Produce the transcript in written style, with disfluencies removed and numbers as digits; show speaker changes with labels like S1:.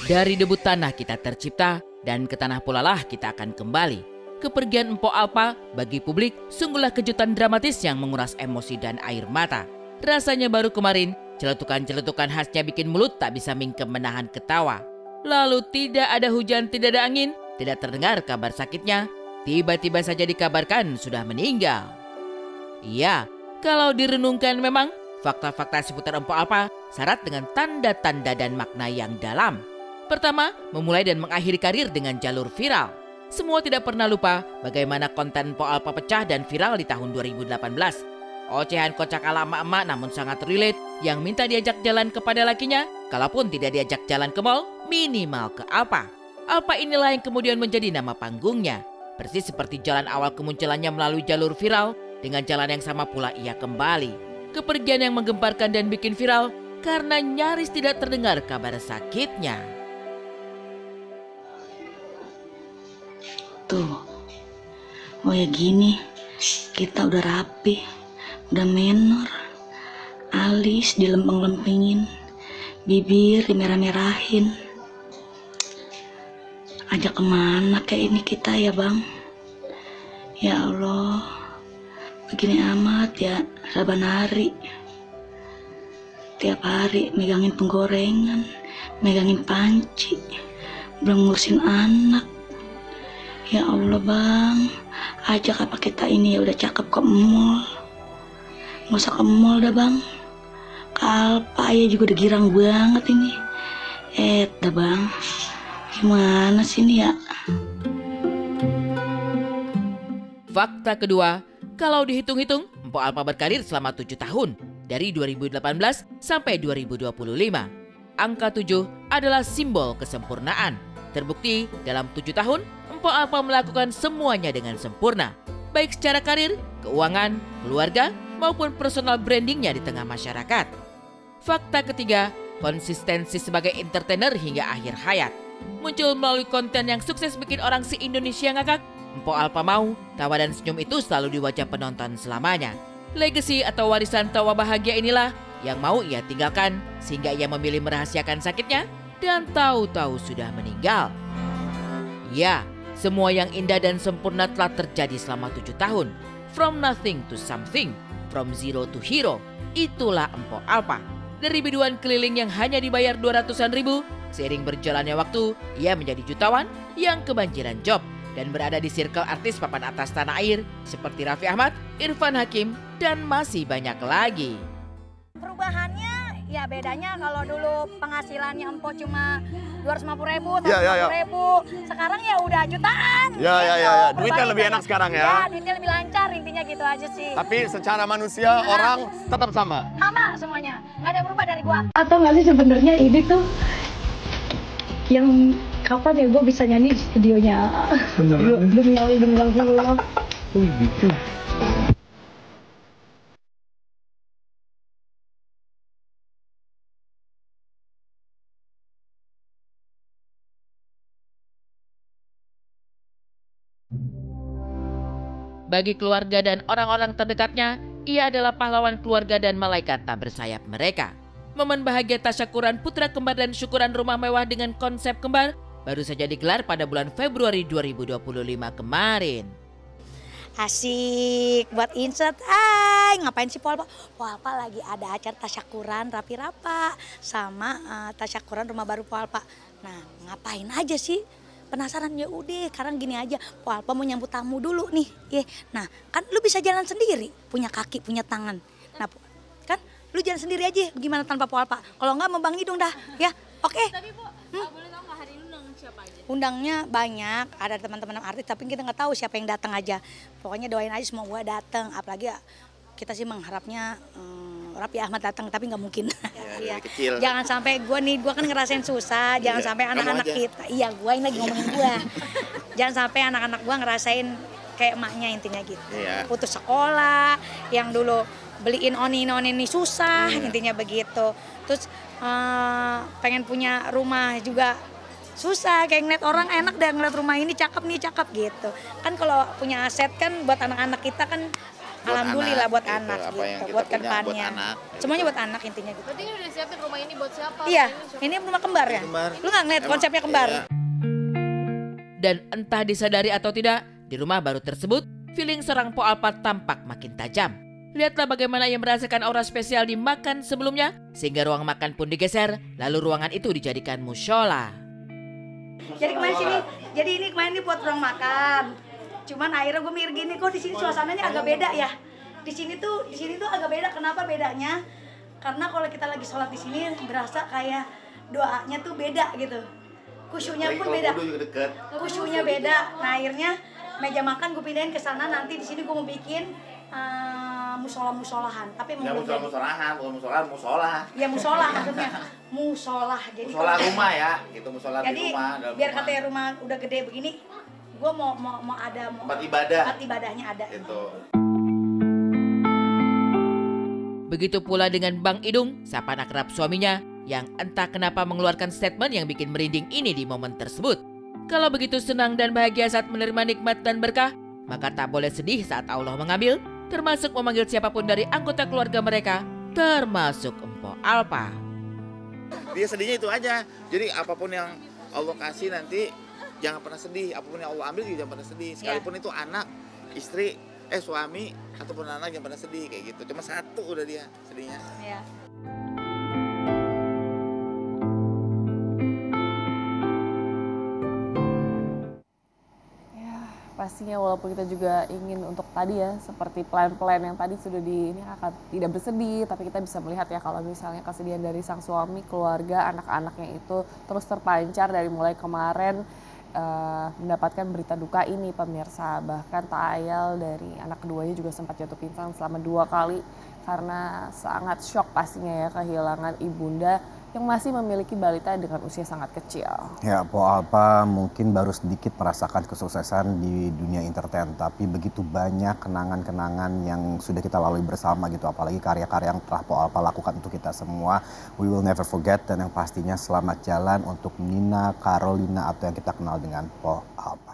S1: Dari debut tanah kita tercipta dan ke tanah pula lah kita akan kembali. Kepergian Mpok Alpa bagi publik sungguhlah kejutan dramatis yang menguras emosi dan air mata. Rasanya baru kemarin, celetukan-celetukan khasnya bikin mulut tak bisa mingkem menahan ketawa. Lalu tidak ada hujan, tidak ada angin, tidak terdengar kabar sakitnya. Tiba-tiba saja dikabarkan sudah meninggal. Iya, kalau direnungkan memang fakta-fakta seputar Mpok Alpa syarat dengan tanda-tanda dan makna yang dalam. Pertama, memulai dan mengakhiri karir dengan jalur viral. Semua tidak pernah lupa bagaimana konten Mpok Alpa pecah dan viral di tahun 2018. Ocehan kocak ala emak-emak namun sangat relate yang minta diajak jalan kepada lakinya, kalaupun tidak diajak jalan ke mall, minimal ke Alpa. Alpa inilah yang kemudian menjadi nama panggungnya. Persis seperti jalan awal kemunculannya melalui jalur viral, dengan jalan yang sama pula ia kembali. Kepergian yang menggemparkan dan bikin viral karena nyaris tidak terdengar kabar sakitnya.
S2: Tuh, oh ya gini, kita udah rapi, udah menor, alis dilempeng-lempengin, bibir dimerah-merahin. Ajak kemana kayak ini kita ya bang? Ya Allah, begini amat ya saban hari. Tiap hari megangin penggorengan, megangin panci, belum ngurusin anak. Ya Allah bang, ajak apa kita ini ya udah cakep ke mall. Nggak usah ke mall dah bang. Ke Alpa ya juga udah girang banget ini. Dah bang, gimana sih ini ya?
S1: Fakta kedua, kalau dihitung-hitung, Mpok Alpa berkarir selama 7 tahun, dari 2018 sampai 2025. Angka 7 adalah simbol kesempurnaan. Terbukti dalam 7 tahun, Mpok Alpa melakukan semuanya dengan sempurna. Baik secara karir, keuangan, keluarga, maupun personal brandingnya di tengah masyarakat. Fakta ketiga, konsistensi sebagai entertainer hingga akhir hayat. Muncul melalui konten yang sukses bikin orang se-Indonesia ngakak, Mpok Alpa mau tawa dan senyum itu selalu di wajah penonton selamanya. Legacy atau warisan tawa bahagia inilah yang mau ia tinggalkan sehingga ia memilih merahasiakan sakitnya dan tahu-tahu sudah meninggal. Ya, semua yang indah dan sempurna telah terjadi selama 7 tahun. From nothing to something, from zero to hero. Itulah Mpok Alpa. Dari biduan keliling yang hanya dibayar 200-an ribu, seiring berjalannya waktu, ia menjadi jutawan yang kebanjiran job dan berada di circle artis papan atas tanah air seperti Raffi Ahmad, Irfan Hakim, dan masih banyak lagi.
S3: Perubahannya ya bedanya kalau dulu penghasilannya Empok cuma 250.000, 150.000, sekarang ya udah jutaan.
S4: Ya. Duitnya lebih enak sekarang ya.
S3: Ya, duitnya lebih lancar, intinya gitu aja sih.
S4: Tapi secara manusia orang tetap sama.
S3: Sama semuanya, nggak ada berubah dari gua.
S5: Atau nggak sih sebenarnya ini tuh yang kapan ya gue bisa nyanyi di studionya? Demi Allah.
S6: Oh gitu.
S1: Bagi keluarga dan orang-orang terdekatnya, ia adalah pahlawan keluarga dan malaikat tak bersayap mereka. Momen bahagia tasyakuran putra kembar dan syukuran rumah mewah dengan konsep kembar baru saja digelar pada bulan Februari 2025 kemarin.
S3: Asik buat insert. Hai, ngapain sih Pol Alpa? Pol Alpa lagi ada acara tasyakuran Rapi Rapa sama tasyakuran rumah baru Pol Alpa. Nah, ngapain aja sih? Penasaran ya udah, sekarang gini aja. Pol Alpa mau nyambut tamu dulu nih. Nah, kan lu bisa jalan sendiri, punya kaki, punya tangan. Nah, kan lu jalan sendiri aja gimana tanpa Pol Alpa. Kalau enggak mau Bang Idung dah, ya. Oke.
S7: Tapi Bu, boleh tahu nggak hari ini undang siapa aja?
S3: Undangnya banyak, ada teman-teman artis, tapi kita nggak tahu siapa yang datang aja. Pokoknya doain aja semua gua datang, apalagi ya, kita sih mengharapnya Raffi Ahmad datang, tapi nggak mungkin.
S4: Ya, kecil.
S3: Jangan sampai gua kan ngerasain susah, jangan sampai anak-anak kita. Iya, gua ini lagi ngomongin gua. Jangan sampai anak-anak gua ngerasain kayak emaknya intinya gitu.
S4: Iya.
S3: Putus sekolah, yang dulu beliin oni ini susah, intinya begitu. Terus pengen punya rumah juga susah, kayak ngeliat orang enak deh ngeliat rumah ini cakep nih, cakep gitu. Kan kalau punya aset kan buat anak-anak kita kan Alhamdulillah
S6: anak,
S3: buat
S6: gitu.
S3: anak
S6: Apa yang
S3: gitu,
S6: kita
S3: buat
S6: punya,
S3: kedepannya.
S6: buat anak,
S3: Semuanya
S6: gitu.
S3: buat anak intinya gitu.
S7: Berarti ini udah siapin rumah ini buat siapa?
S3: Iya,
S7: Rumah siapa?
S3: ini rumah kembar ya?
S6: Kembar.
S3: Lu nggak ngeliat
S6: Emang,
S3: konsepnya kembar?
S6: iya.
S1: Dan entah disadari atau tidak, di rumah baru tersebut, feeling serang Po Alpa tampak makin tajam. Lihatlah bagaimana ia merasakan aura spesial di makan sebelumnya, sehingga ruang makan pun digeser, lalu ruangan itu dijadikan mushola.
S3: Jadi ini kemarin buat ruang makan. Cuman akhirnya gue mikir gini, kok di sini suasananya agak beda ya. Di sini tuh agak beda. Kenapa bedanya? Karena kalau kita lagi sholat di sini berasa kayak doanya tuh beda gitu. Kusyunya pun beda. Kusyunya beda. Nah akhirnya meja makan gue pindahin ke sana. Nanti di sini gue mau bikin musola-musolahan. Tapi
S6: Ya musola-musolahan, bukan musolahan, musola.
S3: ya musola maksudnya. Musola. Jadi
S6: Musola rumah ya, gitu musola di
S3: jadi
S6: rumah. Dalam
S3: biar
S6: rumah.
S3: katanya rumah udah gede begini, gue mau ada
S6: Tempat ibadah.
S3: tempat ibadahnya ada.
S6: Itu.
S1: Begitu pula dengan Bang Idung, sapaan akrab suaminya, yang entah kenapa mengeluarkan statement yang bikin merinding ini di momen tersebut. Kalau begitu senang dan bahagia saat menerima nikmat dan berkah, maka tak boleh sedih saat Allah mengambil, termasuk memanggil siapapun dari anggota keluarga mereka, termasuk Empo Alpa.
S6: Dia sedihnya itu aja. Jadi apapun yang Allah kasih nanti jangan pernah sedih. Apapun yang Allah ambil juga jangan pernah sedih. Sekalipun itu anak, istri, suami ataupun anak jangan pernah sedih kayak gitu. Cuma satu udah dia sedihnya.
S3: Ya.
S8: Pastinya walaupun kita juga ingin untuk tadi ya seperti plan-plan yang tadi sudah ini akan tidak bersedih, tapi kita bisa melihat ya kalau misalnya kesedihan dari sang suami, keluarga, anak-anaknya itu terus terpancar dari mulai kemarin mendapatkan berita duka ini pemirsa. Bahkan tak ayal dari anak keduanya juga sempat jatuh pingsan selama 2 kali karena sangat shock pastinya ya kehilangan ibunda yang masih memiliki balita dengan usia sangat kecil.
S9: Ya, Po Alpa mungkin baru sedikit merasakan kesuksesan di dunia entertain, tapi begitu banyak kenangan-kenangan yang sudah kita lalui bersama gitu, apalagi karya-karya yang telah Po Alpa lakukan untuk kita semua. We will never forget, dan yang pastinya selamat jalan untuk Nina Carolina atau yang kita kenal dengan Po Alpa.